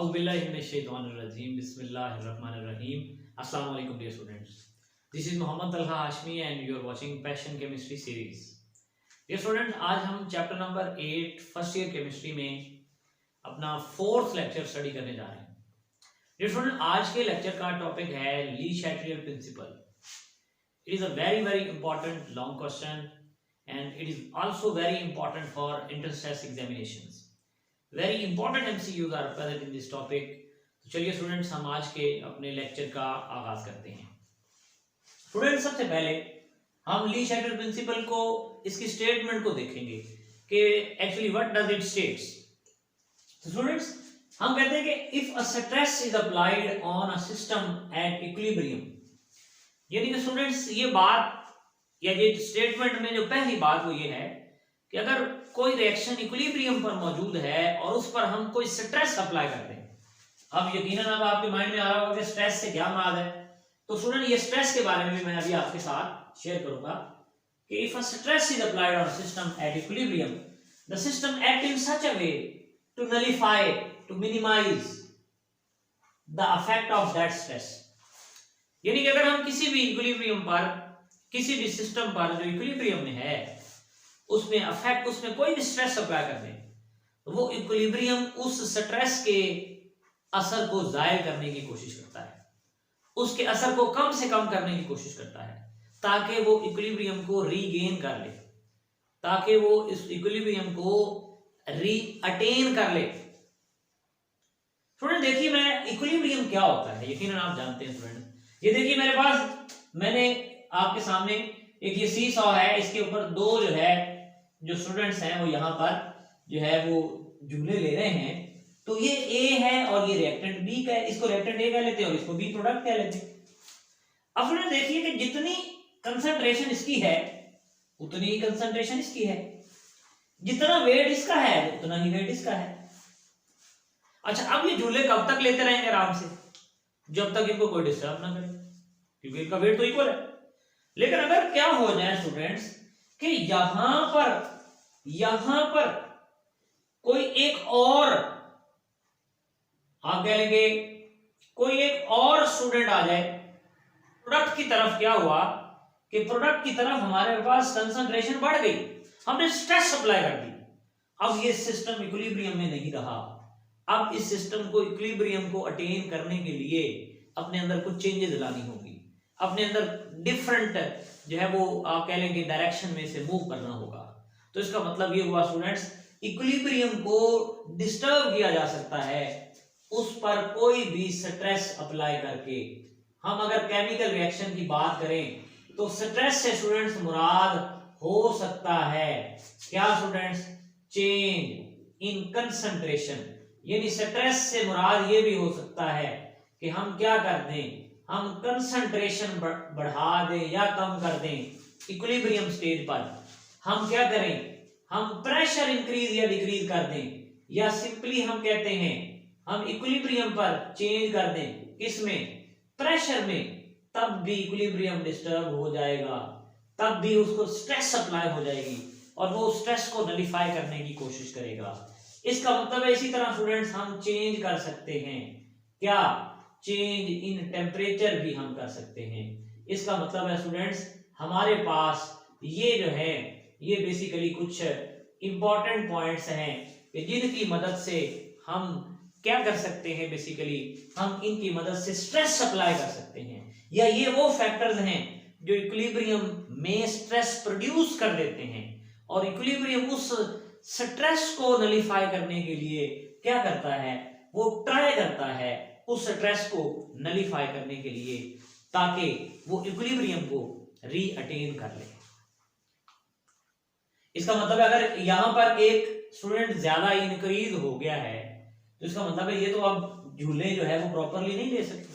Auzubillahiminash-shaytanir-rajim. Bismillahir-rahmanir-rahim. Assalamu alaikum dear students. This is Mohammad Talha Hashmi and you are watching Passion Chemistry series. Dear students, आज हम chapter number 8 first year chemistry में अपना fourth lecture study करने जा रहे हैं. Dear student, आज के लेक्चर का टॉपिक है Le Chatelier principle. It is a very important long question and it is also very important for inter-stress examinations. Very important MCQs are present in this topic. तो चलिए students, हम आज के अपने लेक्चर का आगाज करते हैं. स्टूडेंट्स, सबसे पहले हम ली शैट्रियर प्रिंसिपल को, इसकी स्टेटमेंट को देखेंगे कि actually what does it states. तो स्टूडेंट्स, हम कहते हैं कि if a stress is applied on a system at equilibrium, यानी कि स्टूडेंट्स ये बात या ये स्टेटमेंट में जो पहली बात वो ये है कि अगर कोई रिएक्शन इक्विलिब्रियम पर मौजूद है और उस पर हम कोई स्ट्रेस अप्लाई करते हैं. अब यकीनन अब आपके माइंड में आ रहा होगा कि स्ट्रेस से क्या मुराद है. तो स्टूडेंट, ये स्ट्रेस के बारे में भी मैं अभी आपके साथ शेयर करूंगा कि if a stress is applied on system at equilibrium, the system act in such a way to nullify, to minimize the effect of that stress. यानी कि अगर हम किसी भी इक्विलिब्रियम पर, किसी भी सिस्टम पर जो इक्विलिब्रियम में है, उसमें अफेक्ट, उसमें कोई भी स्ट्रेस अप्लाई कर दें, तो वो इक्विलिब्रियम उस स्ट्रेस के असर को जायल करने की कोशिश करता है, उसके असर को कम से कम करने की कोशिश करता है, ताकि वो इक्विलिब्रियम को रीगेन कर ले, ताकि वो इस इक्विलिब्रियम को रीअटेन कर ले. स्टूडेंट देखिए, मैं इक्विलिब्रियम क्या होता है यकीनन आप जानते हैं. स्टूडेंट ये देखिए, मेरे पास, मैंने आपके सामने एक ये सी सॉ है, इसके ऊपर दो जो है जो स्टूडेंट्स हैं वो यहाँ पर जो है वो झूले ले रहे हैं. तो ये ए है और ये रिएक्टेंट बी का है. इसको रिएक्टेंट ए कह लेते हैं और इसको बी प्रोडक्ट कह लेते हैं. अब स्टूडेंट देखिए कि जितनी कंसंट्रेशन इसकी है उतनी ही कंसंट्रेशन इसकी है, जितना वेट इसका है उतना ही वेट इसका है. अच्छा, अब ये झूले कब तक लेते रहेंगे आराम से? जब तक इनको कोई डिस्टर्ब ना करे, क्योंकि इनका वेट तो इक्वल है. लेकिन अगर क्या हो जाए स्टूडेंट्स कि यहां पर कोई एक और, आप कह लेंगे कोई एक और स्टूडेंट आ जाए प्रोडक्ट की तरफ, क्या हुआ कि प्रोडक्ट की तरफ हमारे पास कंसंट्रेशन बढ़ गई, हमने स्ट्रेस अप्लाई कर दी. अब ये सिस्टम इक्विलिब्रियम में नहीं रहा. अब इस सिस्टम को, इक्विलिब्रियम को अटेन करने के लिए अपने अंदर कुछ चेंजेस लानी होगी, अपने अंदर डिफरेंट जो है वो आप कह लेंगे डायरेक्शन में से मूव करना होगा. तो इसका मतलब ये हुआ स्टूडेंट्स, इक्विलिब्रियम को डिस्टर्ब किया जा सकता है उस पर कोई भी स्ट्रेस अप्लाई करके. हम अगर केमिकल रिएक्शन की बात करें तो स्ट्रेस से स्टूडेंट्स मुराद हो सकता है क्या स्टूडेंट्स? Change in concentration. यानी स्ट्रेस से मुराद ये भी हो सकता है कि हम क्या कर दें, हम कंसंट्रेशन बढ़ा दें या कम कर दें इक्विलिब्रियम स्टेज पर. हम क्या करें, हम प्रेशर इंक्रीज या डिक्रीज कर दें, या सिंपली हम कहते हैं हम इक्विलिब्रियम पर चेंज कर दें. किसमें? प्रेशर में. तब भी इक्विलिब्रियम डिस्टर्ब हो जाएगा, तब भी उसको स्ट्रेस अप्लाई हो जाएगी और वो स्ट्रेस को नलिफाई करने की कोशिश करेगा. इसका मतलब है इसी तरह स्टूडेंट्स हम चेंज कर सकते हैं. क्या? चेंज इन टेम्परेचर भी हम कर सकते हैं. इसका मतलब है स्टूडेंट्स, हमारे पास ये जो है ये बेसिकली कुछ इंपॉर्टेंट पॉइंट्स हैं कि जिनकी मदद से हम क्या कर सकते हैं, बेसिकली हम इनकी मदद से स्ट्रेस अप्लाई कर सकते हैं, या ये वो फैक्टर्स हैं जो इक्विलिब्रियम में स्ट्रेस प्रोड्यूस कर देते हैं. और इक्विलिब्रियम उस स्ट्रेस को नलिफाई करने के लिए क्या करता है, वो ट्राई करता है उस स्ट्रेस को नलिफाई करने के लिए, ताकि वो इक्विलिब्रियम को रीअटेन कर ले. इसका मतलब है अगर यहां पर एक स्टूडेंट ज्यादा इंक्रीज हो गया है तो इसका मतलब है ये तो अब झूले जो है वो प्रॉपरली नहीं ले सकते.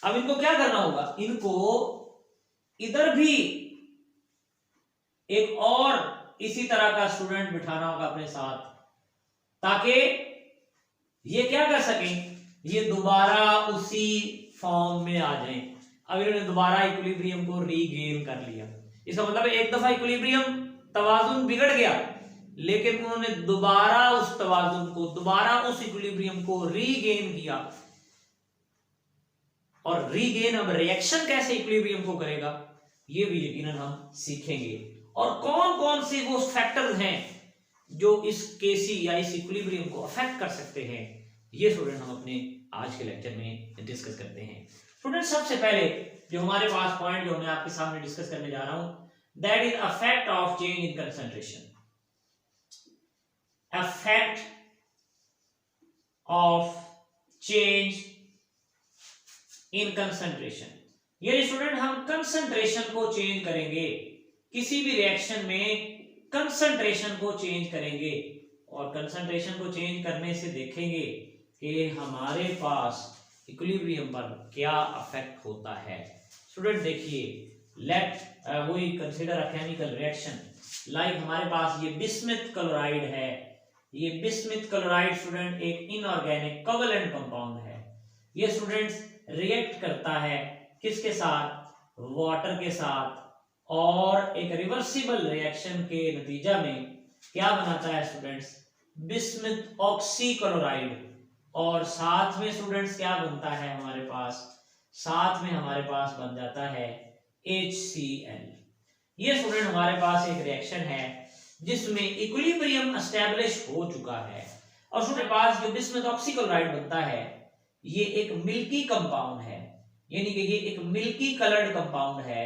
अब इनको क्या करना होगा, इनको इधर भी एक और इसी तरह का स्टूडेंट बिठाना होगा अपने साथ, ताकि ये क्या कर सकें, ये दोबारा उसी फॉर्म में आ जाएं. अब इन्होंने दोबारा इक्विलिब्रियम को रीगेन कर लिया. इसका मतलब एक दफा इक्विलिब्रियम तवाजुन बिगड़ गया, लेकिन उन्होंने दोबारा उस तवाज़ुन को, दोबारा उस इक्विलिब्रियम को रीगेन किया। और रीगेन अब रिएक्शन कैसे इक्विलिब्रियम को करेगा ये भी यकीनन हम सीखेंगे। और कौन कौन से वो फैक्टर्स हैं जो इस केसी या इस इक्विलिब्रियम को अफेक्ट कर सकते हैं, ये स्टूडेंट हम अपने आज के लेक्चर में डिस्कस करते हैं। स्टूडेंट सबसे पहले जो हमारे पास पॉइंट जो मैं आपके सामने डिस्कस करने जा रहा हूं, that is affect of change in concentration. Affect of change in concentration, यानी स्टूडेंट हम कंसंट्रेशन को चेंज करेंगे, किसी भी रिएक्शन में कंसंट्रेशन को चेंज करेंगे। और कंसंट्रेशन को चेंज करने से देखेंगे कि हमारे पास इक्विलिब्रियम पर क्या अफेक्ट होता है। स्टूडेंट देखिए, let we consider a chemical reaction like हमारे पास ये बिस्मथ क्लोराइड है। ये बिस्मथ क्लोराइड स्टूडेंट एक इनऑर्गेनिक कोवलेंट कंपाउंड है। ये स्टूडेंट्स रिएक्ट करता है किसके साथ, वाटर के साथ, और एक रिवर्सिबल रिएक्शन के नतीजा में क्या बनाता है स्टूडेंट्स, बिस्मथ ऑक्सीक्लोराइड। और साथ में स्टूडेंट्स क्या बनता है हमारे पास, साथ में हमारे पास बन जाता है HCl। ये स्टूडेंट हमारे पास एक रिएक्शन है जिसमें इक्विलिब्रियम एस्टैब्लिश हो चुका है। और स्टूडेंट पास जो बिस्मथ ऑक्सीक्लोराइड बनता है ये एक मिल्की कंपाउंड है, यानी कि ये एक मिल्की कलर्ड कंपाउंड है,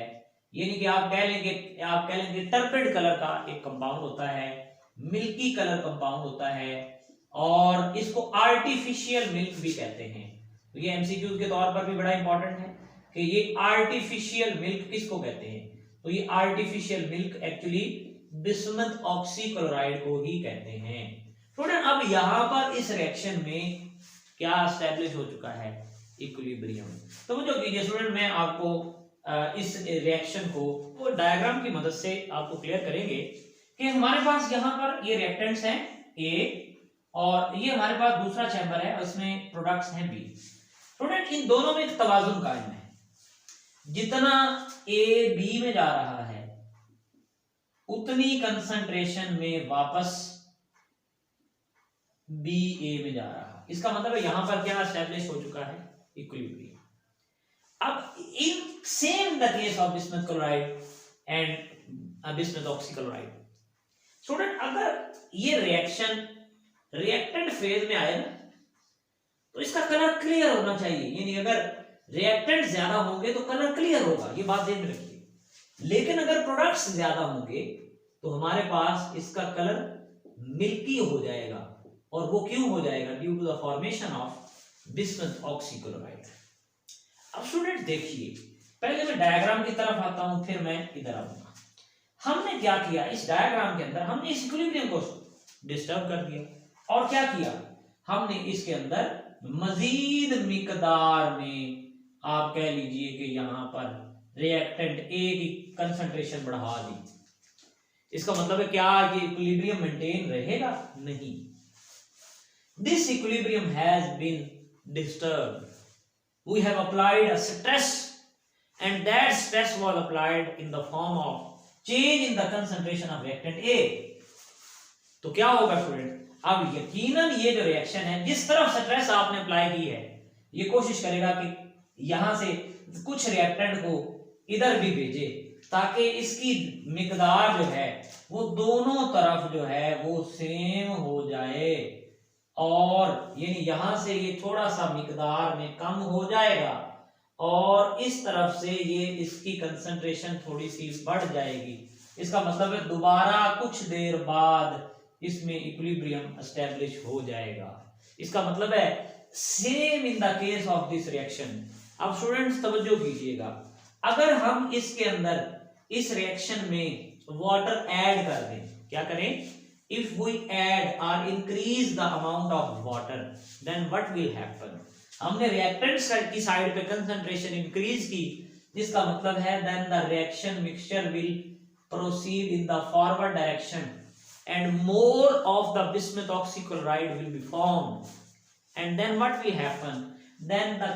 यानी कि आप कह लेंगे टर्पिड कलर का एक कंपाउंड होता है, मिल्की कलर कंपाउंड होता है, और इसको आर्टिफिशियल मिल्क भी कहते हैं। तो ये एमसीक्यूज के तौर पर भी बड़ा इंपॉर्टेंट है कि ये आर्टिफिशियल मिल्क किसको कहते हैं। तो ये artificial milk actually bismuth oxychloride को ही कहते हैं। स्टूडेंट अब यहां पर इस रिएक्शन में क्या एस्टैब्लिश हो चुका है, इक्विलिब्रियम। तो जो कीजिए स्टूडेंट, मैं आपको इस रिएक्शन को डायग्राम की मदद से आपको क्लियर करेंगे कि हमारे पास यहाँ पर ये रिएक्टेंट्स हैं ए, और ये हमारे पास दूसरा चैम्बर है और इसमें प्रोडक्ट्स हैं बी। स्टूडेंट इन दोनों में एक तवाजुन कायम है, जितना ए बी में जा रहा है उतनी कंसंट्रेशन में वापस बी ए में जा रहा है। इसका मतलब है यहां पर क्या एस्टैब्लिश हो चुका है, इक्विलिब्रियम। अब in same the case of bismuth chloride and bismuth oxychloride, student अगर ये रिएक्शन रिएक्टेंट फेज में आए ना तो इसका कलर क्लियर होना चाहिए, यानी अगर रिएक्टेंट ज्यादा होंगे तो कलर क्लियर होगा, ये बात ध्यान में रखिए। लेकिन अगर प्रोडक्ट्स ज्यादा होंगे तो हमारे पास इसका कलर मिल्की हो जाएगा। और वो क्यों हो जाएगा, due to the formation of bismuth oxychloride. अब स्टूडेंट देखिए, पहले मैं डायग्राम की तरफ आता हूं फिर मैं इधर आऊंगा। हमने क्या किया, इस डायग्राम के अंदर हमने इस इक्विलिब्रियम को डिस्टर्ब कर दिया और क्या किया, हमने इसके अंदर मजीद मिकदार में आप कह लीजिए कि यहां पर रिएक्टेंट ए की कंसंट्रेशन बढ़ा दी। इसका मतलब है क्या, ये इक्विलिब्रियम मेंटेन रहेगा, नहीं। This equilibrium has been disturbed, we have applied a stress and that stress was applied in the form of change in the concentration of reactant A। तो क्या होगा स्टूडेंट, अब यकीनन ये जो रिएक्शन है जिस तरफ स्ट्रेस आपने अप्लाई की है ये कोशिश करेगा कि यहां से कुछ रिएक्टेंट को इधर भी भेजे ताकि इसकी मिकदार जो है वो दोनों तरफ जो है वो सेम हो जाए, और यानी यहां से ये थोड़ा सा मिकदार में कम हो जाएगा और इस तरफ से ये इसकी कंसंट्रेशन थोड़ी सी बढ़ जाएगी। इसका मतलब है दोबारा कुछ देर बाद इसमें इक्विलिब्रियम एस्टैब्लिश हो जाएगा। इसका मतलब है same in the case of this reaction. अब स्टूडेंट्स तवज्जो कीजिएगा, अगर हम इसके अंदर इस रिएक्शन में वाटर ऐड कर दें, क्या करें, if we add or increase the amount of water then what will happen, हमने reactants की साइड पे कंसंट्रेशन इंक्रीज की, जिसका मतलब है then the reaction mixture will proceed in the forward direction and more of the bismuth oxychloride will be formed, and then what will happen, then the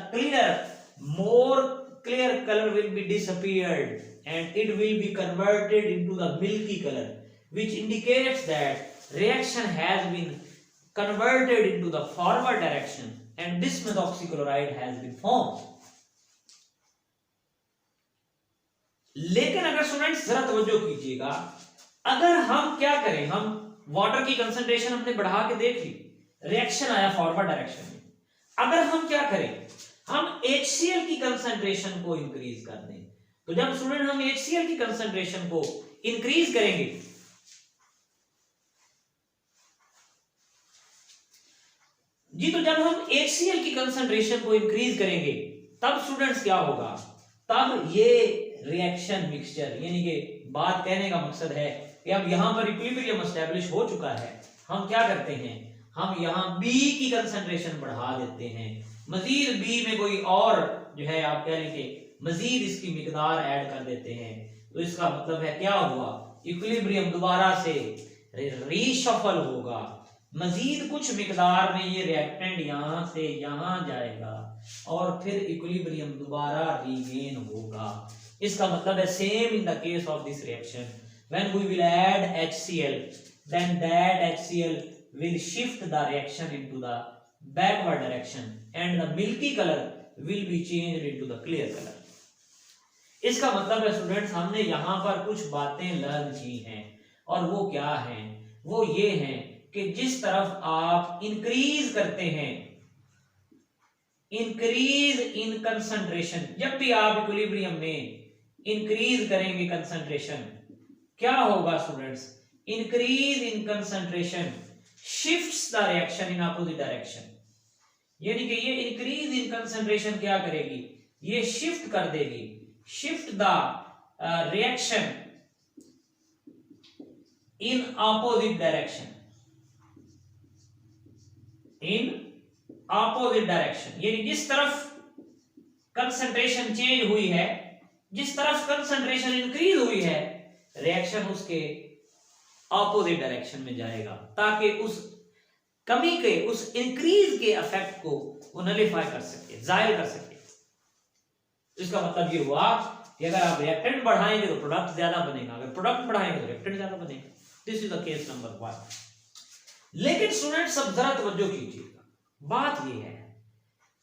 more clear color will be disappeared and it will be converted into the milky color, which indicates that reaction has been converted into the forward direction and this methoxychloride has been formed. लेकिन अगर students जरा तवज्जो कीजिएगा, अगर हम क्या करें, हम वाटर की कंसंट्रेशन हमने बढ़ा के देख ली, रिएक्शन आया फॉरवर्ड डायरेक्शन में, अगर हम क्या करें, हम HCl की कंसंट्रेशन को इंक्रीज कर दें, तो जब स्टूडेंट हम HCl की कंसंट्रेशन को इंक्रीज करेंगे, जी तो जब हम HCl की कंसंट्रेशन को इंक्रीज करेंगे तब स्टूडेंट्स क्या होगा, तब ये रिएक्शन मिक्सचर, यानी कि बात कहने का मकसद है कि अब यहां पर इक्विलिब्रियम एस्टैब्लिश हो चुका है, हम क्या करते हैं, हम यहां B की कंसंट्रेशन बढ़ा देते हैं, मजीद B में कोई और जो है आप कह लेंगे मजीद इसकी मिकदार ऐड कर देते हैं, तो इसका मतलब है क्या हुआ, इक्विलिब्रियम दोबारा से रीशफल होगा, मजीद कुछ मिकदार में ये रिएक्टेंट यहां से यहां जाएगा और फिर इक्विलिब्रियम दोबारा रीगेन होगा। इसका मतलब है same in the case of this reaction, when we will add HCl then that HCl will shift the reaction into the backward direction and the milky color will be changed into the clear color. इसका मतलब है students हमने यहां पर कुछ बातें learn की हैं और वो क्या हैं, वो ये हैं कि जिस तरफ आप इंक्रीज करते हैं, इंक्रीज इन कंसंट्रेशन, जब भी आप इक्विलिब्रियम में इंक्रीज करेंगे कंसंट्रेशन, क्या होगा students, increase in concentration shifts the reaction in opposite direction, यानी कि ये इंक्रीज इन कंसंट्रेशन क्या करेगी, ये शिफ्ट कर देगी, shift the reaction in opposite direction, in opposite direction, यानी जिस तरफ कंसंट्रेशन चेंज हुई है, जिस तरफ कंसंट्रेशन इंक्रीज हुई है, रिएक्शन उसके अपोजिट डायरेक्शन में जाएगा ताकि उस कमी के, उस इंक्रीज के इफेक्ट को वो नलिफाई कर सके, जाहिर कर सके। इसका मतलब ये हुआ कि अगर आप रिएक्टेंट बढ़ाएंगे तो प्रोडक्ट ज्यादा बनेगा, अगर प्रोडक्ट बढ़ाएंगे तो रिएक्टेंट ज्यादा बनेगा। This is the case number 1। लेकिन स्टूडेंट्स सब जरा तवज्जो कीजिएगा, बात ये है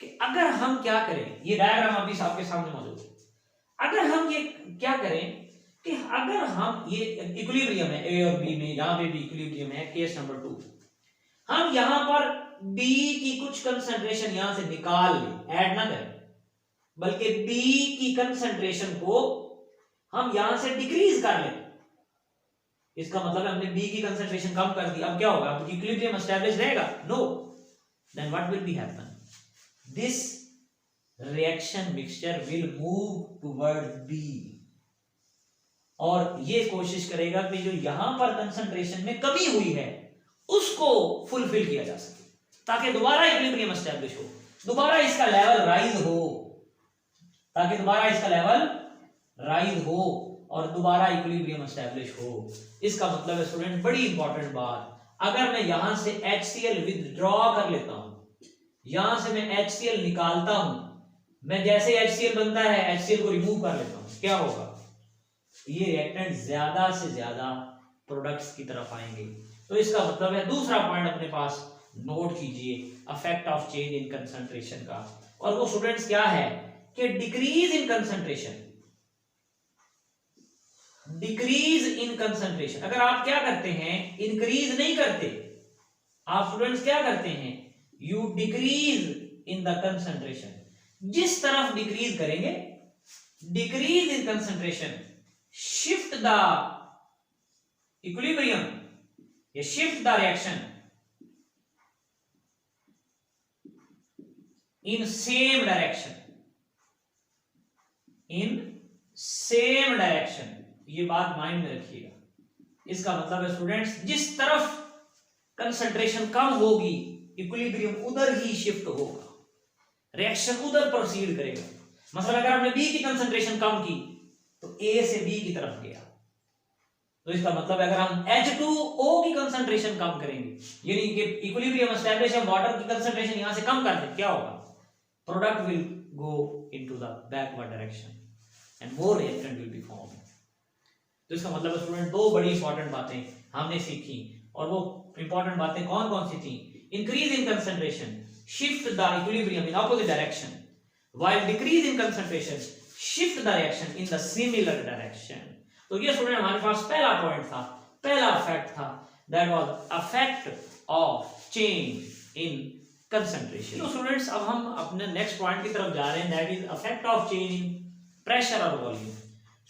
कि अगर हम क्या करें, ये डायग्राम अभी आपके सामने मौजूद है, अगर हम ये क्या करें कि अगर हम ये इक्विलिब्रियम है A और B में, यहां पे भी इक्विलिब्रियम है, केस नंबर 2, हम यहां पर B की कुछ कंसंट्रेशन यहां से निकाल लें, ऐड ना करें, बल्कि B की कंसंट्रेशन को हम यहां से डिक्रीज कर लें, इसका मतलब है हमने B की कंसंट्रेशन कम कर दी, अब क्या होगा, अब इक्विलिब्रियम एस्टैब्लिश रहेगा, no, then what will be happen, this reaction mixture will move toward B और ये कोशिश करेगा कि जो यहां पर कंसंट्रेशन में कमी हुई है उसको फुलफिल किया जा सके ताकि दोबारा इक्विलिब्रियम एस्टैब्लिश हो, दोबारा इसका लेवल राइज हो, ताकि दोबारा इसका लेवल राइज हो और दोबारा इक्विलिब्रियम एस्टैब्लिश हो। इसका मतलब है स्टूडेंट, बड़ी इंपॉर्टेंट बात, अगर मैं यहां से HCl विथड्रॉ कर लेता हूं, यहां से मैं HCl निकालता हूं, मैं जैसे HCl बनता है HCl को रिमूव कर लेता हूं, क्या होगा, ये रिएक्टेंट ज्यादा से ज्यादा प्रोडक्ट्स की तरफ आएंगे। तो इसका मतलब है, दूसरा पॉइंट अपने पास नोट कीजिए, effect of change in concentration का, और वो स्टूडेंट्स क्या है कि decrease in concentration, decrease in concentration, अगर आप क्या करते हैं, इंक्रीज नहीं करते, आप स्टूडेंट्स क्या करते हैं, you decrease in the concentration, जिस तरफ डिक्रीज करेंगे, decrease in concentration, shift the equilibrium, ये shift the reaction in same direction, in same direction, ये बात माइंड में रखिएगा। इसका मतलब है स्टूडेंट्स, जिस तरफ कंसंट्रेशन कम होगी इक्विलिब्रियम उधर ही शिफ्ट होगा, रिएक्शन उधर प्रोसीड करेगा। मतलब अगर हमने B की कंसंट्रेशन कम की तो A से B की तरफ गया, तो इसका मतलब अगर हम H2O की कंसंट्रेशन कम करेंगे, यानी कि इक्विलिब्रियम एस्टैब्लिश है, वाटर की कंसंट्रेशन यहां से कम कर दे, क्या होगा, product will go into the backward direction and more reactant will be formed. तो इसका मतलब है स्टूडेंट, दो बड़ी इंपॉर्टेंट बातें हमने सीखी और वो इंपॉर्टेंट बातें कौन कौन सी थी? Increase in concentration, shift the equilibrium in opposite direction, while decrease in concentration, shift the reaction in the similar direction. तो ये स्टूडेंट हमारे पास पहला पॉइंट था, पहला इफेक्ट था, that was effect of change in concentration. तो स्टूडेंट्स अब हम अपने नेक्स्ट पॉइंट की तरफ जा रहे हैं, that is effect of change in pressure और वॉल्यूम।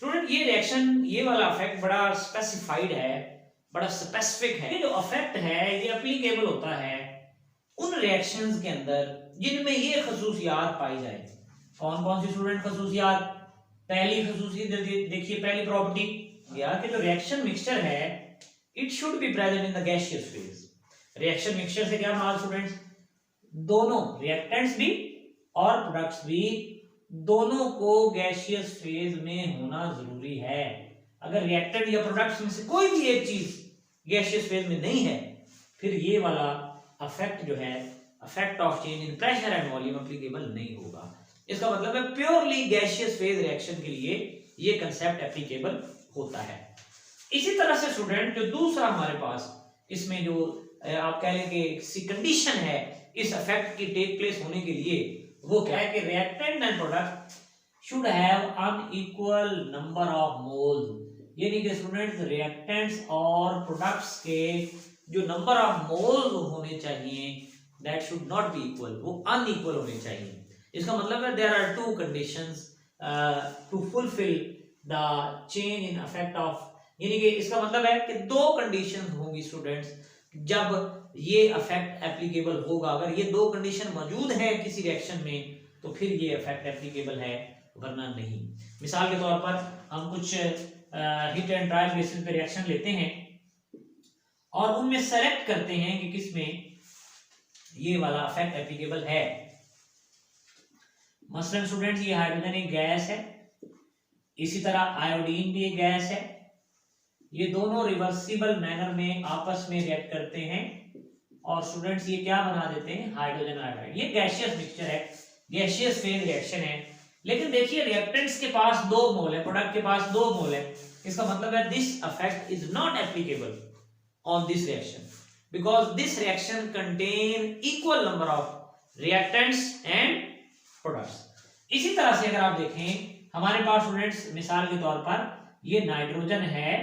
स्टूडेंट ये रिएक्शन, ये वाला इफेक्ट बड़ा स्पेसिफाइड है, बड़ा स्पेसिफिक है। ये जो इफेक्ट है ये एप्लीकेबल होता है उन रिएक्शंस के अंदर जिनमें ये खसूसियात पाई जाए। कौन कौन सी स्टूडेंट खसूसियात? पहली खसूसियत देखिए, पहली प्रॉपर्टी यार कि जो रिएक्शन मिक्सचर है it should be present in the gaseous phase. Reaction mixture से क्या माल स्टूडेंट्स? दोनों रिएक्टेंट्स भी और प्रोडक्ट्स भी दोनों को गैसियस फेज में होना जरूरी है। अगर रिएक्टेंट या प्रोडक्ट्स में से कोई भी एक चीज गैसियस फेज में नहीं है फिर ये वाला इफेक्ट जो है, effect of change in pressure and volume applicable नहीं होगा। इसका मतलब है प्योरली गैसियस फेज रिएक्शन के लिए ये कंसेप्ट एप्लीकेबल होता है। इसी तरह से स्टूडेंट जो दूसरा हमारे पास इसमें जो आप कह लें कि कंडीशन है इस इफेक्ट की टेक प्लेस होने के लिए, वो क्या है कि reactant and product should have unequal number of moles. यानी कि स्टूडेंट्स रिएक्टेंट्स और प्रोडक्ट्स के जो नंबर ऑफ मोल्स होने चाहिए that should not be equal, वो अनइक्वल होने चाहिए। इसका मतलब है there are two conditions to fulfill the change in effect of, यानी कि इसका मतलब है कि दो कंडीशंस होंगी स्टूडेंट्स जब ये इफेक्ट एप्लीकेबल होगा। अगर ये दो कंडीशन मौजूद है किसी रिएक्शन में तो फिर ये इफेक्ट एप्लीकेबल है, वरना नहीं। मिसाल के तौर पर हम कुछ हिट एंड ट्रायल बेसिस पे रिएक्शन लेते हैं और उनमें सेलेक्ट करते हैं कि किसमें ये वाला इफेक्ट एप्लीकेबल है। मसलन स्टूडेंट्स ये हाइड्रोजन एक गैस है, इसी तरह आयोडीन भी एक गैस है। ये दोनों रिवर्सिबल मैनर में आपस में रिएक्ट करते हैं और स्टूडेंट्स ये क्या बना देते हैं? Hydrogen iodide. ये गैसियस मिक्सचर है, गैसियस फेज रिएक्शन है। लेकिन देखिए रिएक्टेंट्स के पास 2 मोल है, प्रोडक्ट के पास 2 मोल है। इसका मतलब है this effect is not applicable on this reaction because this reaction contain equal number of reactants and products। इसी तरह से अगर आप देखें हमारे पास स्टूडेंट्स मिसाल के तौर पर ये नाइट्रोजन है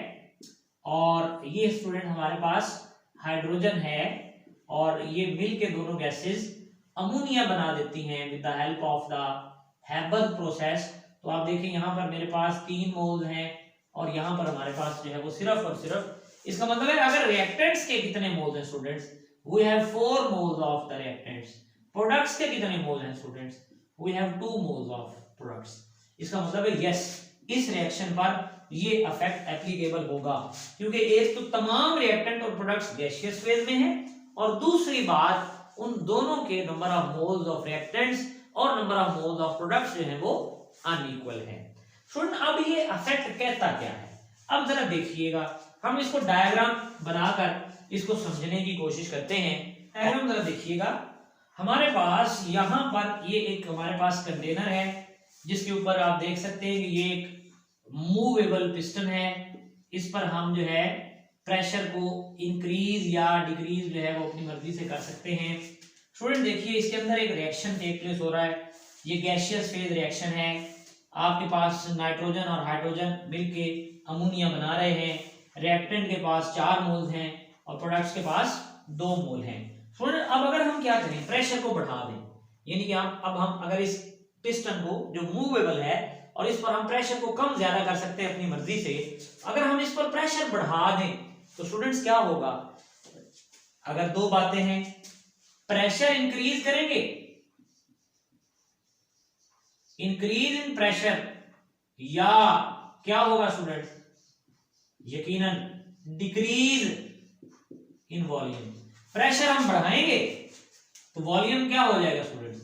और ये स्टूडेंट हमारे पास हाइड्रोजन है और ये मिल के दोनों गैसेस अमोनिया बना देती हैं with the help of the Haber process. तो आप देखें यहाँ पर मेरे पास 3 मोल्स हैं और यहाँ पर हमारे पास जो है वो सिर्फ और सिर्फ, इसका मतलब है अगर रिएक्टेंट्स के कितने मोल्स हैं students? We have 4 moles of the reactants. Products के कितने मोल्स हैं students? We have 2 moles of products. इसका मतलब है यस इस रिएक्शन पर ये इफेक्ट एप्लीकेबल होगा क्योंकि एक तो तमाम रिएक्टेंट और प्रोडक्ट्स गैसियस फेज में है और दूसरी बात उन दोनों के number of moles of reactants और number of moles of products जो है वो अनइक्वल है। स्टूडेंट अब ये इफेक्ट कहता क्या है? अब जरा देखिएगा, हम इसको डायग्राम बनाकर इसको समझने की कोशिश करते हैं। डायग्राम जरा देखिएगा, हमारे पास यहाँ पर ये एक हमारे पास कंटेनर है जिसके ऊपर आप देख सकते हैं कि ये एक मूवेबल पिस्टन है। इस पर हम जो है प्रेशर को इंक्रीज या डिक्रीज जो है वो अपनी मर्जी से कर सकते हैं। स्टूडेंट देखिए इसके अंदर एक रिएक्शन टेक प्लेस हो रहा है, ये गैसियस फेज रिएक्शन है। आपके पास नाइट्रोजन और हाइड्रोजन मिलके अमोनिया बना रहे हैं। रिएक्टेंट के पास 4 मोल हैं और प्रोडक्ट्स के पास 2 मोल हैं। स्टूडेंट अब अगर हम क्या करें, प्रेशर को बढ़ा दें, यानी कि हम अगर इस पिस्टन को जो मूवेबल है और इस पर हम प्रेशर को कम ज्यादा कर सकते हैं अपनी मर्जी से। अगर हम इस पर प्रेशर बढ़ा दें तो स्टूडेंट्स क्या होगा? अगर 2 बातें हैं, प्रेशर इंक्रीज करेंगे, इंक्रीज इन प्रेशर, या क्या होगा स्टूडेंट्स? यकीनन डिक्रीज इन वॉल्यूम। प्रेशर हम बढ़ाएंगे तो वॉल्यूम क्या हो जाएगा स्टूडेंट्स?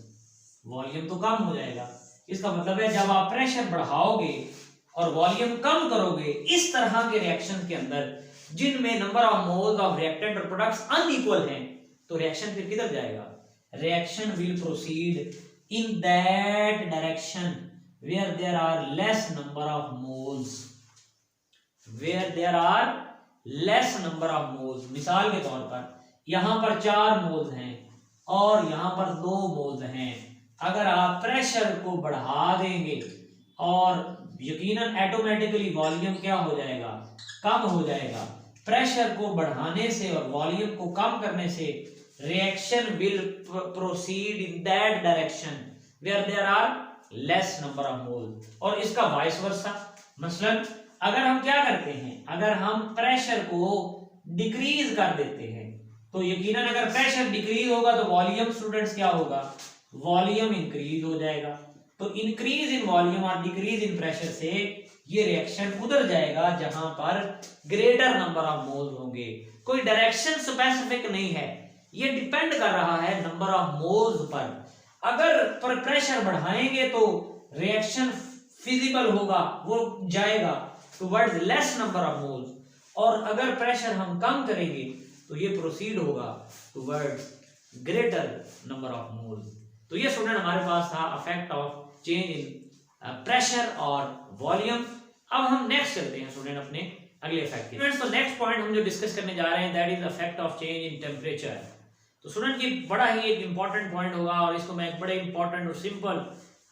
वॉल्यूम तो कम हो जाएगा। इसका मतलब है जब आप प्रेशर बढ़ाओगे और वॉल्यूम कम करोगे इस तरह के रिएक्शन के अंदर जिनमें number of moles of reactant और प्रोडक्ट्स अनइक्वल हैं, तो रिएक्शन फिर किधर जाएगा? Reaction will proceed in that direction where there are less number of moles, where there are less number of moles. मिसाल के तौर पर यहां पर 4 मोल्स हैं और यहां पर 2 मोल्स हैं। अगर आप प्रेशर को बढ़ा देंगे और यकीनन ऑटोमेटिकली वॉल्यूम क्या हो जाएगा, कम हो जाएगा। प्रेशर को बढ़ाने से और वॉल्यूम को कम करने से reaction will proceed in that direction where there are less number of mole, और इसका वाइस वर्सा। मसलन अगर हम क्या करते हैं, अगर हम प्रेशर को डिक्रीज कर देते हैं तो यकीनन अगर प्रेशर डिक्रीज होगा तो वॉल्यूम स्टूडेंट्स क्या होगा, वॉल्यूम इंक्रीज हो जाएगा। तो इंक्रीज इन वॉल्यूम और डिक्रीज इन प्रेशर से ये रिएक्शन उधर जाएगा जहां पर ग्रेटर नंबर ऑफ मोल्स होंगे। कोई डायरेक्शन स्पेसिफिक नहीं है, ये डिपेंड कर रहा है नंबर ऑफ मोल्स पर। अगर पर प्रेशर बढ़ाएंगे तो रिएक्शन फिजिबल होगा, वो जाएगा towards less number of moles, और अगर प्रेशर हम कम करेंगे तो ये प्रोसीड होगा towards greater number of moles. तो ये स्टूडेंट हमारे पास था effect of change in pressure और वॉल्यूम। अब हम नेक्स्ट चलते हैं स्टूडेंट अपने अगले इफेक्ट की। तो नेक्स्ट पॉइंट हम जो डिस्कस करने जा रहे हैं that is effect of change in temperature. तो स्टूडेंट ये बड़ा ही एक इंपॉर्टेंट पॉइंट होगा और इसको मैं एक बड़े इंपॉर्टेंट और सिंपल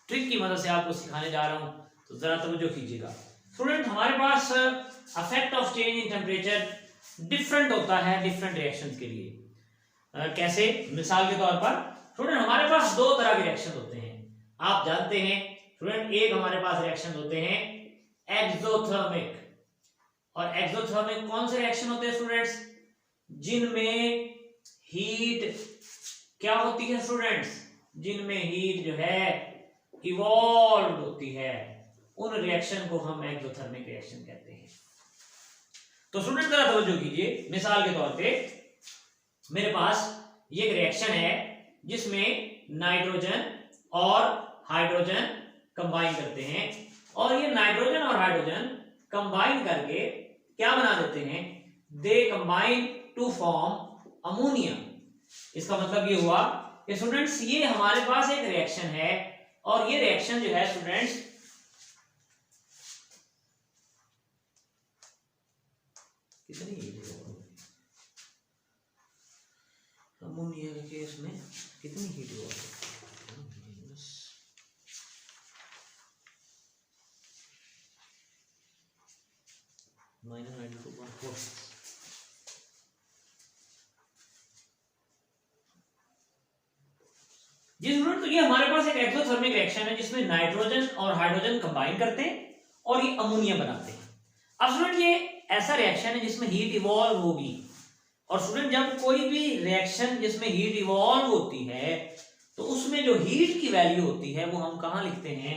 ट्रिक की मदद से आपको सिखाने जा रहा हूं, तो जरा तवज्जो कीजिएगा। स्टूडेंट हमारे पास effect of change in temperature different होता है डिफरेंट रिएक्शंस के लिए। कैसे? मिसाल के तौर पर स्टूडेंट हमारे पास 2 तरह के रिएक्शन होते हैं, आप जानते हैं स्टूडेंट। एक हमारे पास रिएक्शन होते हैं एक्सोथर्मिक, और एक्सोथर्मिक कौन से रिएक्शन होते हैं स्टूडेंट्स, जिनमें हीट क्या होती है स्टूडेंट्स, जिनमें हीट जो है इवॉल्व होती है, उन रिएक्शन को हम एक्सोथर्मिक रिएक्शन कहते हैं। तो स्टूडेंट जरा तवज्जो कीजिए। मिसाल के तौर पे मेरे पास ये एक रिएक्शन है जिसमें नाइट्रोजन और हाइड्रोजन कंबाइन करते हैं, और ये नाइट्रोजन और हाइड्रोजन कंबाइन करके क्या बना देते हैं, they combine to form ammonia. इसका मतलब ये हुआ कि स्टूडेंट्स ये हमारे पास एक रिएक्शन है, और ये रिएक्शन जो है स्टूडेंट्स कितनी अमोनिया के केस में कितनी हीट हुआ -92.4। जी स्टूडेंट, तो ये हमारे पास एक एक्सोथर्मिक रिएक्शन है जिसमें नाइट्रोजन और हाइड्रोजन कंबाइन करते हैं और ये अमोनिया बनाते हैं। अब स्टूडेंट ये ऐसा रिएक्शन है जिसमें हीट इवॉल्व होगी, और स्टूडेंट जब कोई भी रिएक्शन जिसमें हीट इवॉल्व होती है तो उसमें जो हीट की वैल्यू होती है वो हम कहां लिखते हैं,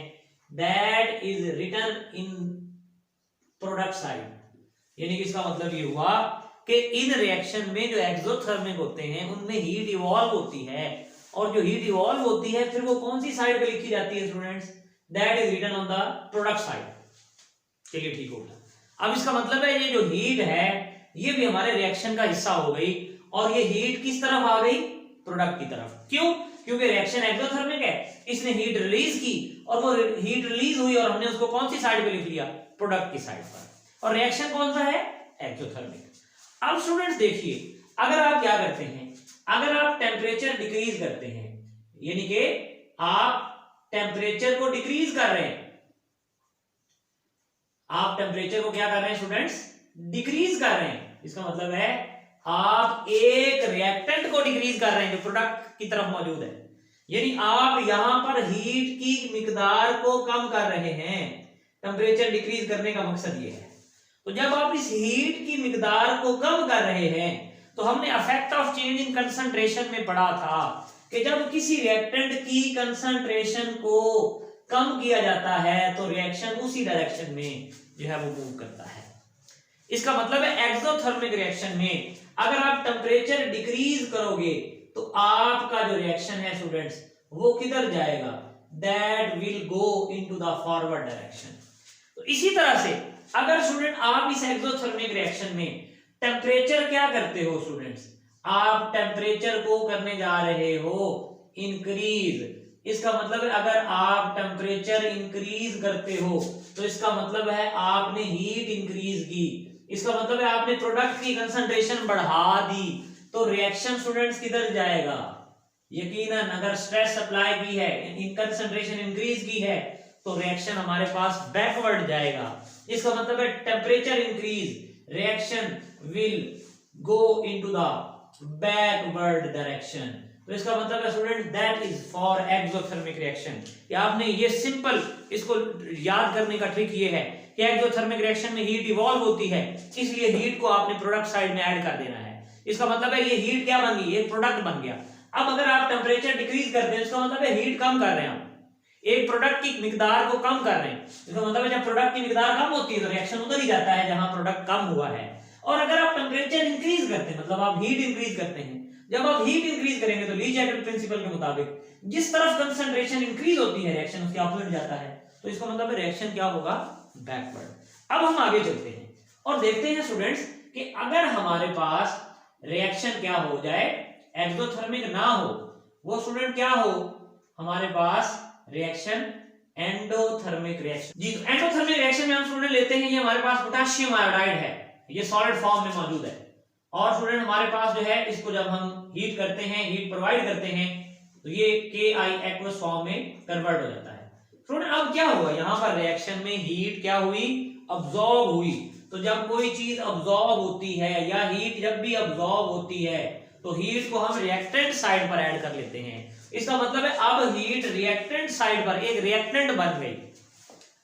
that is written in product side. यानी कि इसका मतलब ये हुआ कि इन रिएक्शन में जो एक्सोथर्मिक होते हैं उनमें हीट इवॉल्व होती है, और जो हीट इवॉल्व होती है फिर वो कौन सी साइड पे लिखी जाती है students, that is written on the product side. चलिए ठीक हो गया। अब इसका मतलब है ये जो हीट है ये भी हमारे रिएक्शन का हिस्सा हो गई, और ये हीट किस तरफ आ गई, प्रोडक्ट की तरफ। क्यों? क्योंकि रिएक्शन एक्सोथर्मिक है, इसने हीट रिलीज की और वो हीट रिलीज हुई और हमने उसको कौन सी साइड पे लिख लिया, प्रोडक्ट की साइड पर, और रिएक्शन कौन सा है, एक्सोथर्मिक। अब स्टूडेंट्स देखिए, अगर आप क्या करते हैं, अगर आप टेम्परेचर डिक्रीज करते हैं, यानी कि आप टेम्परेचर को डिक्रीज कर रहे हैं, आप टेम्परेचर को क्या कर रहे हैं स्टूडेंट्स, डिक्रीज कर रहे हैं। इसका मतलब है आप एक रिएक्टेंट को डिक्रीज कर रहे हैं जो प्रोडक्ट की तरफ मौजूद है, यानी आप यहां पर हीट की मिकदार को कम कर रहे हैं। टेम्परेचर डिक्रीज करने का मकसद ये है। तो जब आप इस हीट की मिकदार को कम कर रहे हैं तो हमने effect of change in concentration में पढ़ा था कि जब किसी रिएक्टेंट की कंसंट्रेशन को कम किया जाता है तो रिएक्शन उसी डायरेक्शन में जो है वो मूव करता है। इसका मतलब है एक्सोथर्मिक रिएक्शन में अगर आप टेम्परेचर डिक्रीज करोगे तो आपका जो रिएक्शन है स्टूडेंट्स वो किधर जाएगा, that will go into the forward direction. तो इसी तरह से अगर स्टूडेंट आप इस एक्सोथर्मिक रिएक्शन में टेम्परेचर क्या करते हो स्टूडेंट्स, आप टेम्परेचर को करने जा रहे हो इंक्रीज। इसका मतलब है अगर आप टेम्परेचर इंक्रीज करते हो तो इसका मतलब है आपने हीट इंक्रीज की। इसका मतलब है आपने प्रोडक्ट की कंसंट्रेशन बढ़ा दी, तो रिएक्शन स्टूडेंट्स किधर जाएगा? यकीनन अगर स्ट्रेस अप्लाई की है, इन कंसंट्रेशन इंक्रीज की है, तो रिएक्शन हमारे पास बैकवर्ड जाएगा। इसका मतलब है temperature increase, reaction will go into the backward direction. तो इसका मतलब है student that is for exothermic reaction. कि आपने ये सिंपल इसको याद करने का ट्रिक ये है कि एक्सोथर्मिक रिएक्शन में हीट इवॉल्व होती है, इसलिए हीट को आपने प्रोडक्ट साइड में ऐड कर देना है। इसका मतलब है ये हीट क्या बन गई? एक प्रोडक्ट बन गया। अब अगर आप टेम्परेचर डिक्रीज करते हैं, इसका मतलब है हीट कम कर रहे हैं आप, एक प्रोडक्ट की मिकदार को कम कर रहे हैं। इसका मतलब है जब प्रोडक्ट की मिकदार कम होती है तो रिएक्शन उधर ही जाता है जहां प्रोडक्ट कम हुआ है। और अगर आप टेम्परेचर इंक्रीज करते हैं, मतलब आप हीट इंक्रीज करते हैं, जब आप हीट इंक्रीज करेंगे तो ली जैकेट प्रिंसिपल के मुताबिक जिस तरफ कंसंट्रेशन इंक्रीज होती है रिएक्शन उसके ऑपोजिट जाता है। तो इसका मतलब है रिएक्शन क्या होगा? बैकवर्ड। अब हम आगे चलते हैं और देखते हैं स्टूडेंट्स कि अगर हमारे पास रिएक्शन क्या हो जाए, एक्सोथर्मिक ना हो, वो स्टूडेंट क्या हो हमारे पास? Reaction endothermic reaction. जी, तो एंडोथर्मिक रिएक्शन में हम स्टूडेंट लेते हैं, ये हमारे पास पोटेशियम आयोडाइड है, ये सॉलिड फॉर्म में मौजूद है। और स्टूडेंट हमारे पास जो है इसको जब हम हीट करते हैं, हीट प्रोवाइड करते हैं, तो ये Ki एक्वस फॉर्म में कन्वर्ट हो जाता है। स्टूडेंट अब क्या हुआ? यहाँ पर रिएक्शन में हीट क्या हुई? अब्सॉर्ब हुई। तो जब कोई चीज अब्सॉर्ब होती है या हीट जब भी अब्सॉर्ब होती है तो हीट को हम रिएक्टेंट साइड पर ऐड कर लेते हैं। इसका मतलब है अब हीट रिएक्टेंट साइड पर एक रिएक्टेंट बन गई।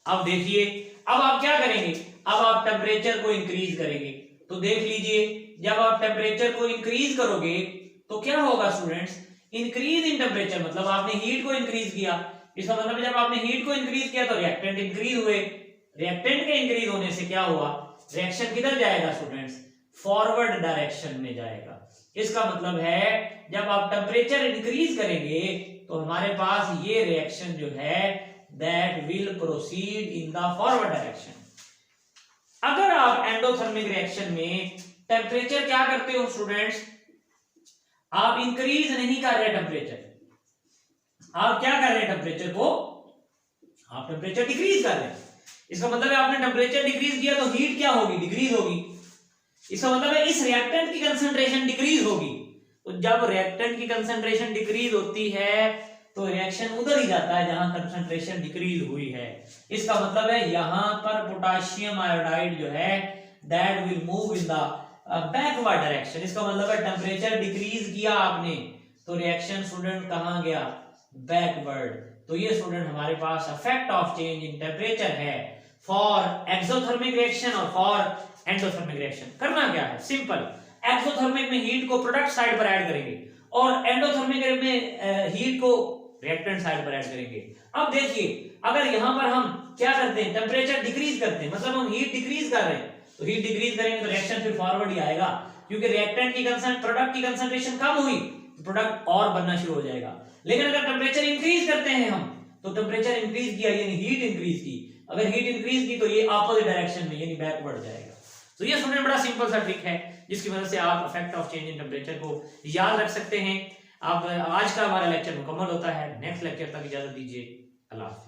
अब देखिए, अब आप क्या करेंगे? अब आप टेम्परेचर को इंक्रीज करेंगे। तो देख लीजिए, जब आप टेम्परेचर को इंक्रीज करोगे तो क्या होगा स्टूडेंट्स? इंक्रीज इन टेम्परेचर मतलब आपने हीट को इंक्रीज किया। इसका मतलब जब आपने हीट को इंक्रीज किया तो रिएक्टेंट इंक्रीज हुए। रिएक्टेंट के इंक्रीज होने से क्या हुआ? रिएक्शन किधर जाएगा स्टूडेंट्स? फॉरवर्ड डायरेक्शन में जाएगा। इसका मतलब है जब आप टेम्परेचर इंक्रीज करेंगे तो हमारे पास ये रिएक्शन जो है that will proceed in the forward direction. अगर आप एंडोथर्मिक रिएक्शन में टेम्परेचर क्या करते हो स्टूडेंट्स? आप इंक्रीज नहीं कर रहे टेम्परेचर, आप क्या कर रहे हैं? टेम्परेचर को आप टेम्परेचर डिक्रीज कर रहे हैं। इसका मतलब है आपने टेम्परेचर डिक्रीज किया तो हीट क्या होगी? डिक्रीज होगी। इसका मतलब है इस रिएक्टेंट की कंसंट्रेशन डिक्रीज होगी। तो जब रिएक्टेंट की कंसंट्रेशन डिक्रीज होती है तो रिएक्शन उधर ही जाता है जहां कंसंट्रेशन डिक्रीज हुई है। इसका मतलब है यहां पर पोटेशियम आयोडाइड जो है that will move in the backward direction. इसका मतलब है टेम्परेचर डिक्रीज किया आपने तो रिएक्शन स्टूडेंट कहां गया? बैकवर्ड। तो ये स्टूडेंट हमारे पास effect of change in temperature है फॉर एक्सोथर्मिक रिएक्शन और फॉर एंडोथर्मिक रिएक्शन। करना क्या है? सिंपल, एक्सोथर्मिक में हीट को प्रोडक्ट साइड पर ऐड करेंगे और एंडोथर्मिक में हीट को रिएक्टेंट साइड पर ऐड करेंगे। अब देखिए, अगर यहां पर हम क्या करते हैं? टेम्परेचर डिक्रीज करते हैं, मतलब हम हीट डिक्रीज कर रहे हैं, तो हीट डिक्रीज करेंगे तो रिएक्शन फिर फॉरवर्ड ही आएगा, क्योंकि रिएक्टेंट की प्रोडक्ट की कंसंट्रेशन कम हुई तो प्रोडक्ट और बनना शुरू हो जाएगा। लेकिन अगर टेम्परेचर इंक्रीज करते हैं हम, तो टेम्परेचर इंक्रीज किया यानी हीट इंक्रीज की, अगर हीट इंक्रीज की तो ये अपोजिट डायरेक्शन में यानी बैकवर्ड जाएगा। तो ये स्टूडेंट बड़ा सिंपल सा ट्रिक है जिसकी वजह से आप effect of change in temperature को याद रख सकते हैं। आप आज का हमारा लेक्चर मुकम्मल होता है। नेक्स्ट लेक्चर तक इजाजत दीजिए। अल्लाह हाफिज।